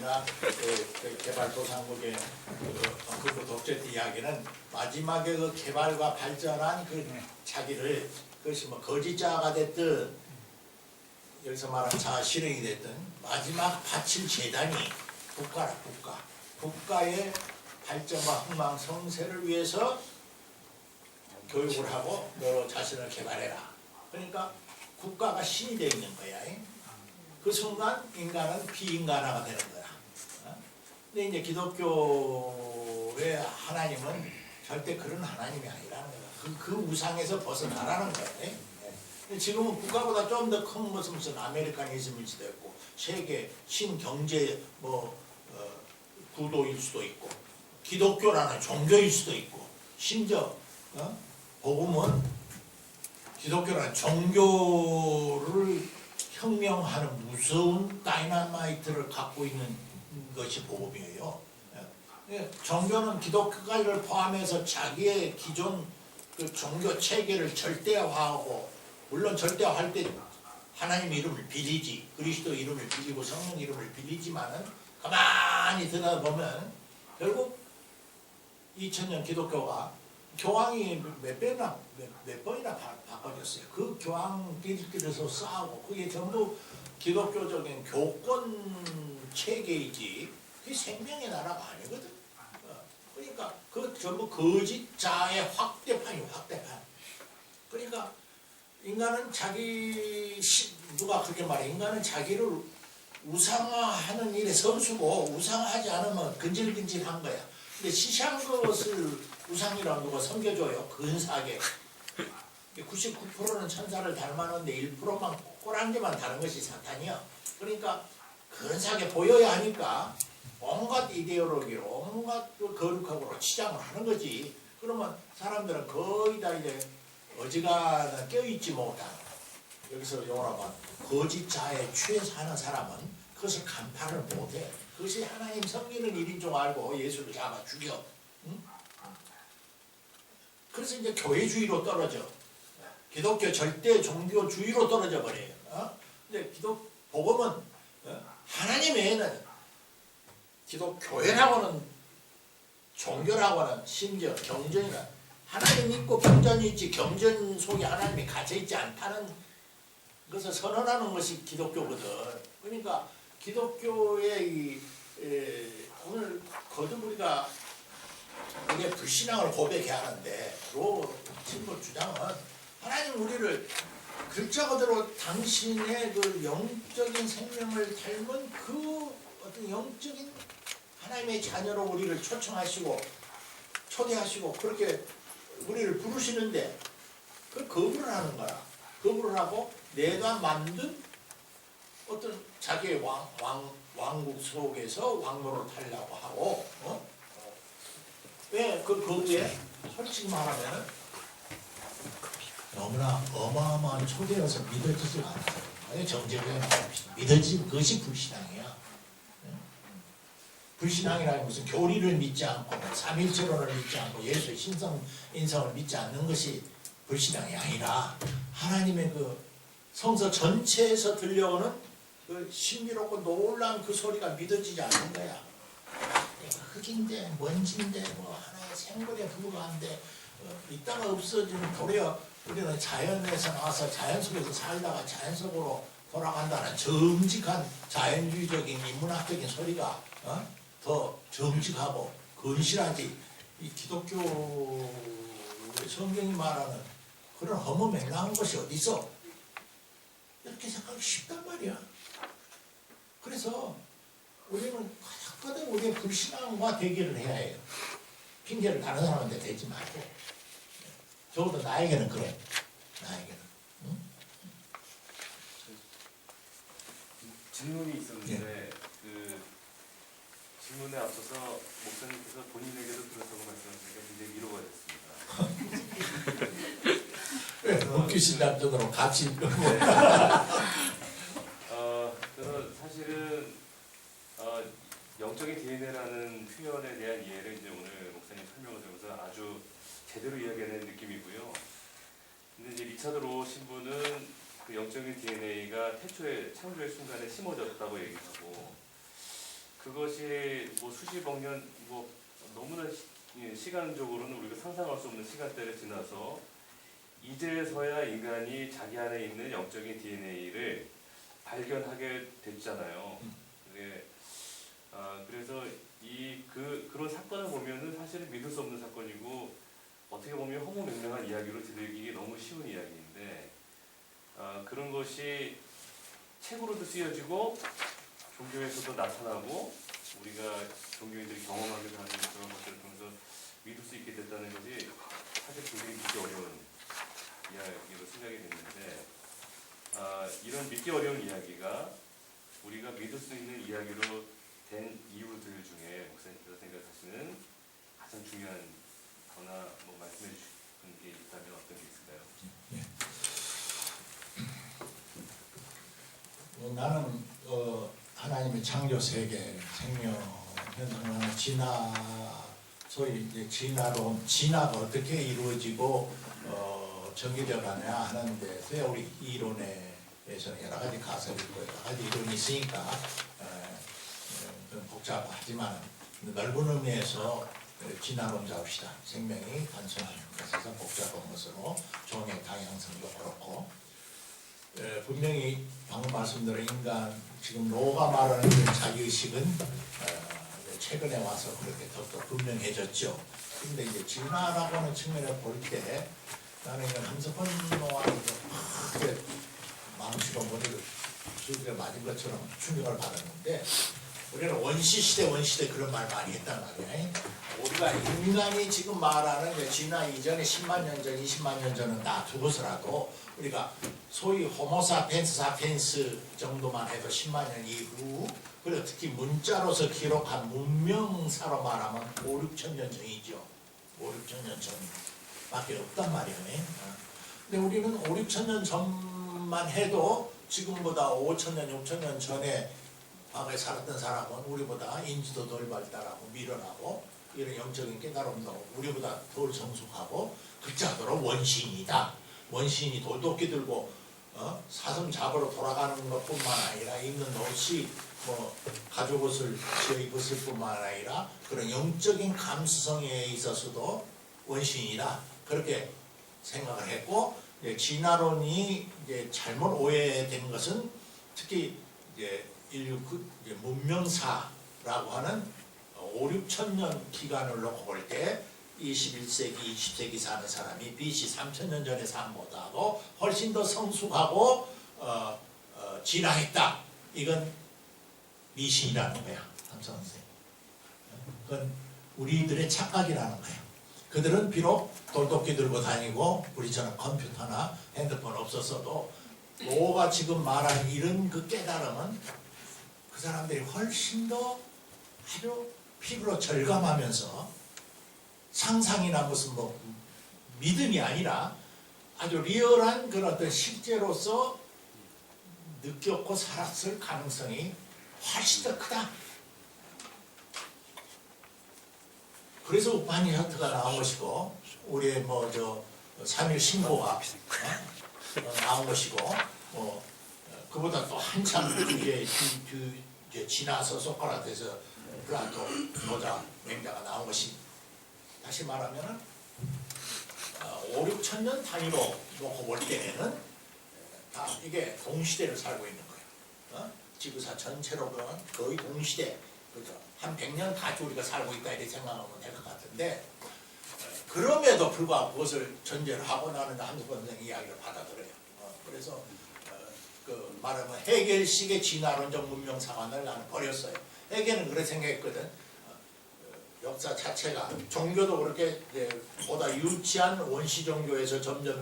제가 그 개발도상국의 그 독재 이야기는 마지막에 그 개발과 발전한 그 자기를 그것이 뭐 거짓자가 됐든 여기서 말하는 자아 실행이 됐든 마지막 바칠 재단이 국가라 국가. 국가의 발전과 흥망 성쇠를 위해서 교육을 하고 너 자신을 개발해라. 그러니까 국가가 신이 되어 있는 거야. 그 순간 인간은 비인간화가 되는 거야. 근데 이제 기독교의 하나님은 절대 그런 하나님이 아니라는 거야. 그 우상에서 벗어나라는 거야. 근데 지금은 국가보다 좀 더 큰 것은 무슨 아메리카니즘일 수도 있고 세계 신경제 구도일 수도 있고 기독교라는 종교일 수도 있고 심지어 복음은 기독교라는 종교를 혁명하는 무서운 다이너마이트를 갖고 있는 것이 복음이에요. 종교는 기독교를 포함해서 자기의 기존 그 종교 체계를 절대화하고 물론 절대화할 때 하나님 이름을 빌리지 그리스도 이름을 빌리고 성령 이름을 빌리지만은 가만히 들여다보면 결국 2000년 기독교가 교황이 몇 번이나 바꿔졌어요. 그 교황들끼리서 싸우고 그게 전부 기독교적인 교권 체계이지 그게 생명의 나라가 아니거든. 그러니까 그 전부 거짓자의 확대판이에요. 확대판. 그러니까 인간은 누가 그렇게 말해 인간은 자기를 우상화하는 일에 선수고 우상화하지 않으면 근질근질한 거야. 근데 시시한 것을 우상이라고 누가 섬겨줘요. 근사하게. 99%는 천사를 닮았는데 1%만 꼬랑지만 다른 것이 사탄이야. 그러니까 근사하게 보여야 하니까 온갖 이데올로기로 온갖 거룩하고 치장을 하는 거지. 그러면 사람들은 거의 다 이제 어지간한 껴있지 못한 여기서 용어라면 거짓자에 취해 사는 사람은 그것을 간파를 못해. 그것이 하나님 섬기는 일인 줄 알고 예수를 잡아 죽여. 응? 그래서 이제 교회주의로 떨어져. 기독교 절대 종교주의로 떨어져 버려요. 근데 복음은 하나님 외에는 기독교회라고는 종교라고는 심지어 경전이나 하나님 있고 경전이 있지 경전 속에 하나님이 갇혀있지 않다는 것을 선언하는 것이 기독교거든. 그러니까 기독교의 오늘 거듭 우리가 우리의 불신앙을 고백해야 하는데 친구 주장은 하나님 우리를 글자 그대로 당신의 그 영적인 생명을 닮은 그 어떤 영적인 하나님의 자녀로 우리를 초청하시고 초대하시고 그렇게 우리를 부르시는데 그걸 거부를 하는 거야. 거부를 하고 내가 만든 어떤 자기의 왕국 속에서 왕노를 타려고 하고 왜 그 거부에 솔직히 말하면 너무나 어마어마한 초대여서 믿어지지가 않아요. 정제되어 믿어지는 것이 불신앙이야. 불신앙이라는 것은 교리를 믿지 않고 삼일체론을 믿지 않고 예수의 인성을 믿지 않는 것이 불신앙이 아니라 하나님의 그 성서 전체에서 들려오는 그 신비롭고 놀라운 그 소리가 믿어지지 않는 거야. 내가 흙인데 먼지인데 뭐 하나의 생물에 불과한데 있다가 없어지는 도리어 우리는 자연에서 나와서 자연 속에서 살다가 자연 속으로 돌아간다는 정직한 자연주의적인 인문학적인 소리가 더 정직하고 건실하지 이 기독교 성경이 말하는 그런 허무맹랑한 것이 어디 있어? 이렇게 생각하기 쉽단 말이야. 그래서 우리는 가장 우리의 불신앙과 대결을 해야 해요. 핑계를 다른 사람한테 대지 말고. 적어도 나에게는 그래. 나에게는. 응? 질문이 있었는데 그 질문에 앞서서 목사님께서 본인에게도 그렇다고 말씀하시니까 굉장히 위로가 됐습니다. 왜 웃기신 남자들하고 같이 저는 사실은 영적인 DNA라는 표현에 대한 이해를 이제 오늘 목사님 설명을 들으면서 아주 제대로 이야기하는 느낌이고요. 근데 이제 리차드 로 신부는 그 영적인 DNA가 태초에 창조의 순간에 심어졌다고 얘기하고 그 그것이 뭐 수십억 년 뭐 너무나 시간적으로는 우리가 상상할 수 없는 시간대를 지나서 이제서야 인간이 자기 안에 있는 영적인 DNA를 발견하게 됐잖아요. 네. 그래서 그런 사건을 보면은 사실은 믿을 수 없는 사건이고 어떻게 보면 허무맹랑한 이야기로 들리기 너무 쉬운 이야기인데 그런 것이 책으로도 쓰여지고 종교에서도 나타나고 우리가 종교인들이 경험하기도 하는 그런 것들을 통해서 믿을 수 있게 됐다는 것이 사실 굉장히 믿기 어려운 이야기로 생각이 됐는데 이런 믿기 어려운 이야기가 우리가 믿을 수 있는 이야기로 된 이유들 중에 목사님께서 생각하시는 가장 중요한 거나 뭐 말씀해 주시는 게 있다면 어떤 게 있을까요? 나는 하나님의 창조 세계, 생명, 현상하는 소위 이제 진화가 어떻게 이루어지고 전개되어 가냐 하는 데서 우리 이론에서는 여러 가지 가설이 있고 여러 가지 이론이 있으니까 좀 복잡하지만 넓은 의미에서 진화론 잡읍시다. 생명이 단순한 것에서 복잡한 것으로 종의 다양성도 그렇고 분명히 방금 말씀드린 인간 지금 로가 말하는 그 자기의식은 최근에 와서 그렇게 더욱더 분명해졌죠. 근데 이제 진화라고 하는 측면을 볼 때 나는 이건 함석헌 크게 망치로 머리를 두드려 맞은 것처럼 충격을 받았는데 우리는 원시시대 그런 말 많이 했단 말이야. 우리가 인간이 지금 말하는 진화 이전에 10만 년 전, 20만 년 전은 놔두고서라도 우리가 소위 호모사피엔스 사피엔스 정도만 해도 10만 년 이후 그리고 특히 문자로서 기록한 문명사로 말하면 5, 6천 년 전이죠. 5, 6천 년 전밖에 없단 말이네. 근데 우리는 5, 6천 년 전만 해도 지금보다 5천 년, 6천 년 전에 과거에 살았던 사람은 우리보다 인지도 덜 발달하고 미련하고 이런 영적인 깨달음도 우리보다 덜 성숙하고 극자도로 원시인이다. 원시인이 돌도끼 들고 사슴 잡으러 돌아가는 것뿐만 아니라 입는 옷이 뭐 가죽옷을 지어 입었을 뿐만 아니라 그런 영적인 감수성에 있어서도 원시인이다. 그렇게 생각을 했고 진화론이 이제 잘못 오해된 것은 특히 이제 인류 이제 문명사라고 하는 5, 6천 년 기간을 놓고 볼 때 21세기, 20세기 사는 사람이 BC 3,000년 전에 사람보다도 훨씬 더 성숙하고 진화했다. 이건 미신이라는 거야. 함선생. 그건 우리들의 착각이라는 거야. 그들은 비록 돌도끼 들고 다니고 우리처럼 컴퓨터나 핸드폰 없었어도 로가 지금 말하는 이런 그 깨달음은 그 사람들이 훨씬 더 아주 피부로 절감하면서 상상이나 무슨 뭐 믿음이 아니라 아주 리얼한 그런 어떤 실제로서 느꼈고 살았을 가능성이 훨씬 더 크다. 그래서 우파니샤트가 나온 것이고 우리의 뭐 저 3일 신고가 나온 것이고 뭐 그보다 또 한참 이제 지나서 소크라테스, 플라토, 노자, 맹자가 나온 것이 다시 말하면은 5, 6천 년 단위로 놓고 볼 때에는 다 이게 동시대를 살고 있는 거예요. 지구사 전체로 보면 거의 동시대, 그죠? 한 100년 같이 우리가 살고 있다 이렇게 생각하면 될 것 같은데 그럼에도 불구하고 그것을 전제로 하고 나는 함석헌 선생 이야기를 받아들여요. 그래서 그 말하면 해겔식의 진화론적 문명상관을 나는 버렸어요. 해겔은 그렇게 생각했거든. 역사 자체가 종교도 그렇게 보다 유치한 원시 종교에서 점점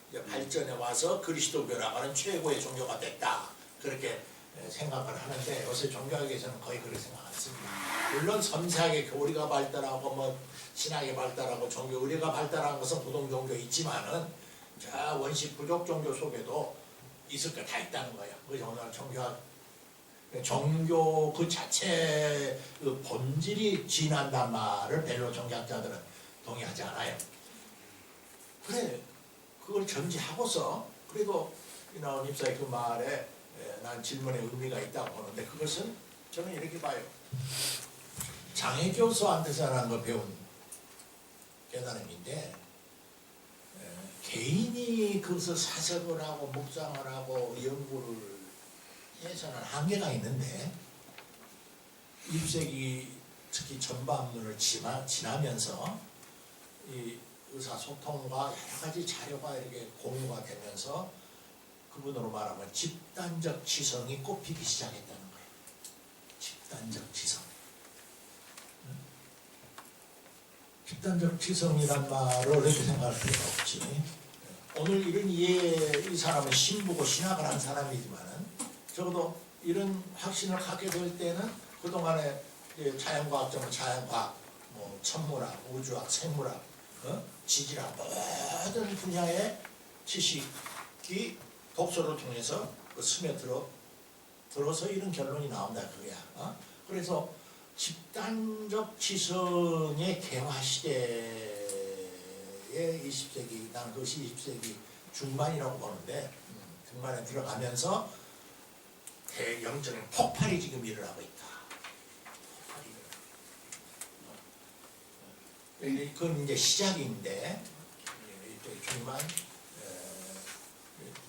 이제 발전해 와서 그리스도교라고 하는 최고의 종교가 됐다. 그렇게 생각을 하는데 요새 종교학에서는 거의 그렇게 생각 안 씁니다. 물론 섬세하게 교리가 발달하고 뭐 신학이 발달하고 종교 의례가 발달한 것은 부동 종교 있지만은 자 원시 부족 종교 속에도 있을 거 다 있다는 거예요. 그래서 오늘 종교 그 자체 그 본질이 진한단 말을 벨로 종교학자들은 동의하지 않아요. 그래 그걸 전제하고서 그리고 이나온 입사의 그 말에 난 질문에 의미가 있다고 보는데 그것은 저는 이렇게 봐요. 장애 교수한테서 하는 거 배운 깨달음인데 개인이 거기서 사색을 하고 묵상을 하고 연구를 해서는 한계가 있는데 20세기 특히 전반부를 지나면서 이 의사소통과 여러 가지 자료가 이렇게 공유가 되면서 그분으로 말하면 집단적 지성이 꼽히기 시작했다는 거예요. 집단적 지성. 집단적 지성이란 말을 이렇게 생각할 필요가 없지. 오늘 이런 이 사람은 신부고 신학을 한 사람이지만은 적어도 이런 확신을 갖게 될 때는 그동안에 자연과학자는 자연과학, 뭐 천문학, 우주학, 생물학, 지질학 모든 분야의 지식이 독서를 통해서 그 스며들어서 이런 결론이 나온다 그거야. 그래서 집단적 지성의 개화 시대의 20세기, 난 그것이 20세기 중반이라고 보는데 중반에 들어가면서 대영적인 폭발이 지금 일어나고 있다. 그건 이제 시작인데 중반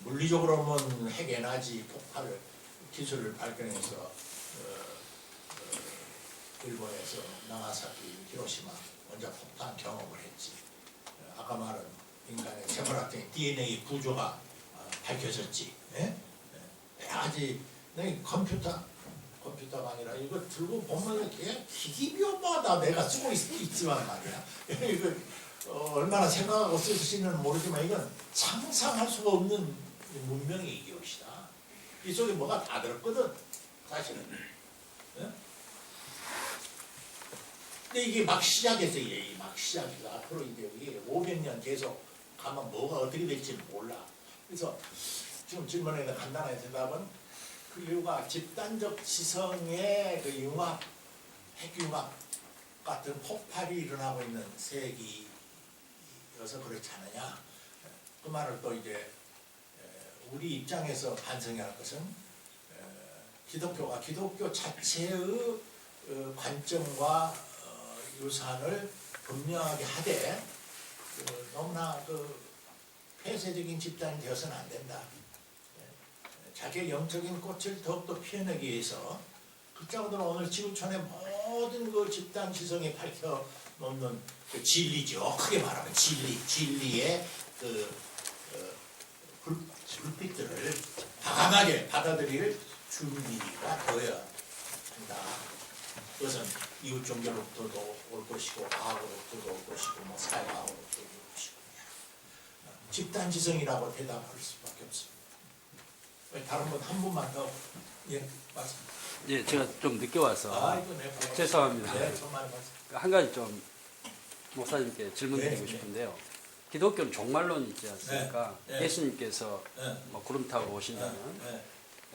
물리적으로 보면 핵에너지 폭발 기술을 발견해서 일본에서 나가사키, 히로시마 원자 폭탄 경험을 했지. 아까 말한 인간의 생물학적인 DNA 구조가 밝혀졌지. 여러 가지 컴퓨터가 아니라 이거 들고 보면 이렇게 기기묘마다 내가 쓰고 있지만 말이야. 이거 얼마나 생각하고 쓰시는지 모르지만 이건 상상할 수가 없는 문명의 이것이다. 이 속에 뭐가 다 들었거든 사실은. 근데 이게 막 시작했어요. 막 시작해서 앞으로 이제 이게 500년 계속 가면 뭐가 어떻게 될지 몰라. 그래서 지금 질문에 간단하게 대답은 그 이유가 집단적 지성의 그 융합, 핵융합 같은 폭발이 일어나고 있는 세기여서 그렇지 않느냐. 그 말을 또 이제 우리 입장에서 반성해야 할 것은 기독교가 기독교 자체의 관점과 유산을 분명하게 하되 너무나 폐쇄적인 집단이 되어서는 안 된다. 자기의 영적인 꽃을 더욱더 피워내기 위해서 그자고는 오늘 지구촌의 모든 그 집단 지성에 밝혀놓는 그 진리죠. 크게 말하면 진리의 불빛들을 과감하게 받아들일 준비가 되어야 한다. 그것은 이웃 종교로부터도 올 것이고 과학으로부터도 올 것이고 뭐 사회과학으로부터도 올 것이고 집단 지성이라고 대답할 수밖에 없습니다. 다른 분 한 분만 더. 예, 맞습니다. 예, 제가 좀 늦게 와서 이거 내 죄송합니다. 네, 정말 맞습니다. 한 가지 좀 목사님께 질문드리고 네, 싶은데요. 기독교는 종말론이 있지 않습니까? 네, 네. 예수님께서 네. 뭐 구름 타고 오신다면 네,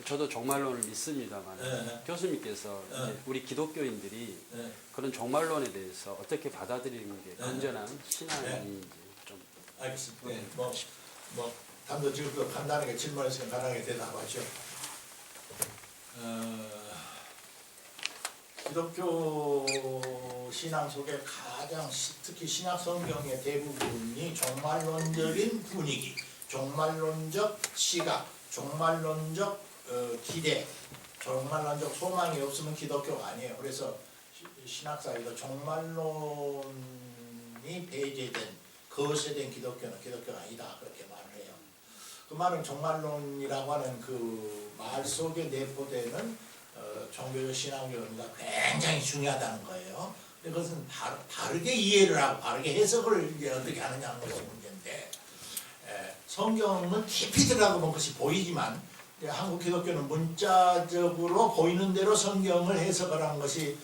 저도 종말론을 믿습니다만 네. 교수님께서 네. 이제 우리 기독교인들이 네. 그런 종말론에 대해서 어떻게 받아들이는 게 건전한 신앙인지 좀 알겠습니다. 네, 뭐 단도직입적으로 간단하게 질문했으면 간단하게 대답하죠. 기독교 신앙 속에 가장 특히 신약 성경의 대부분이 종말론적인 분위기, 종말론적 시각, 종말론적 기대, 종말론적 소망이 없으면 기독교가 아니에요. 그래서 신학사에도 종말론이 배제된 거세된 기독교는 기독교가 아니다 그렇게 말을 해요. 그 말은 종말론이라고 하는 그 말 속에 내포되는 종교적 신앙적 의미가 굉장히 중요하다는 거예요. 근데 그것은 바르게 이해를 하고 바르게 해석을 이제 어떻게 하느냐는 것이 문제인데 성경은 깊이 들어가고 본 것이 보이지만 한국 기독교는 문자적으로 보이는 대로 성경을 해석을 하는 것이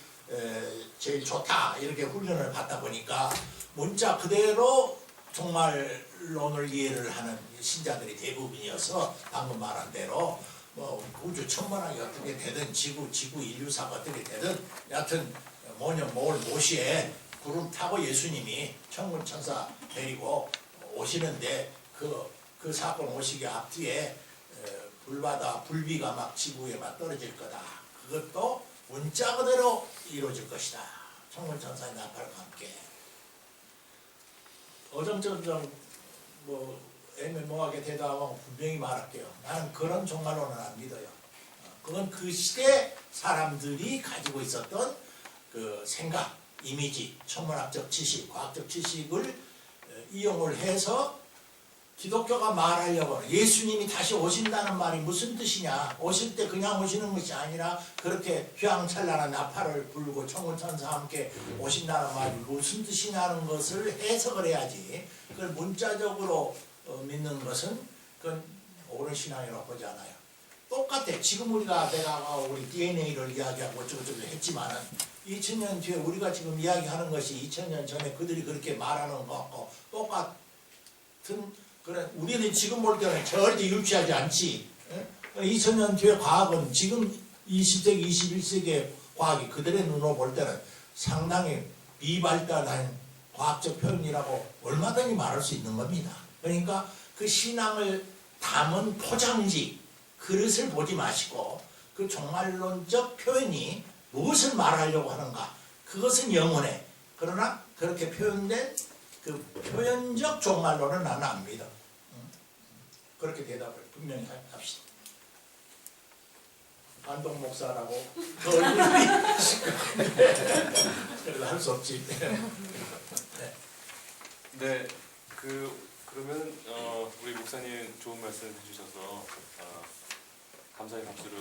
제일 좋다 이렇게 훈련을 받다 보니까 문자 그대로 종말론을 이해를 하는 신자들이 대부분이어서 방금 말한 대로 뭐 우주 천문학이 어떻게 되든 지구 인류사가 어떻게 되든 여하튼 모녀 모시에 구름 타고 예수님이 천군 천사 데리고 오시는데 그 사건 오시기 앞뒤에 불바다 불비가 막 지구에 막 떨어질 거다. 그것도 문자 그대로 이루어질 것이다. 천군천사의 나팔과 함께. 어정쩡정 뭐 애매모호하게 대답하고 분명히 말할게요. 나는 그런 종말론은 안 믿어요. 그건 그 시대 사람들이 가지고 있었던 그 생각, 이미지, 천문학적 지식, 과학적 지식을 이용을 해서 기독교가 말하려고 하는, 예수님이 다시 오신다는 말이 무슨 뜻이냐, 오실 때 그냥 오시는 것이 아니라 그렇게 휘황찬란한 나팔을 불고 천군천사와 함께 오신다는 말이 무슨 뜻이냐는 것을 해석을 해야지, 그걸 문자적으로 믿는 것은 그건 옳은 신앙이라고 보지 않아요. 똑같아. 지금 우리가 내가 우리 DNA를 이야기하고 어쩌고저쩌고 했지만은 2000년 뒤에 우리가 지금 이야기하는 것이 2000년 전에 그들이 그렇게 말하는 것과 똑같은, 그래, 우리는 지금 볼 때는 절대 유치하지 않지. 2000년 뒤에 과학은 지금 20세기, 21세기의 과학이 그들의 눈으로 볼 때는 상당히 비발달한 과학적 표현이라고 얼마든지 말할 수 있는 겁니다. 그러니까 그 신앙을 담은 포장지, 그릇을 보지 마시고 그 종말론적 표현이 무엇을 말하려고 하는가, 그것은 영원해. 그러나 그렇게 표현된 그 표현적 종말론은 나는 안 믿어. 그렇게 대답을 분명히 합시다. 안동 목사라고 그 얼굴이 그래도 할 수 없지. 네, 그러면 우리 목사님 좋은 말씀 해주셔서 감사의 박수를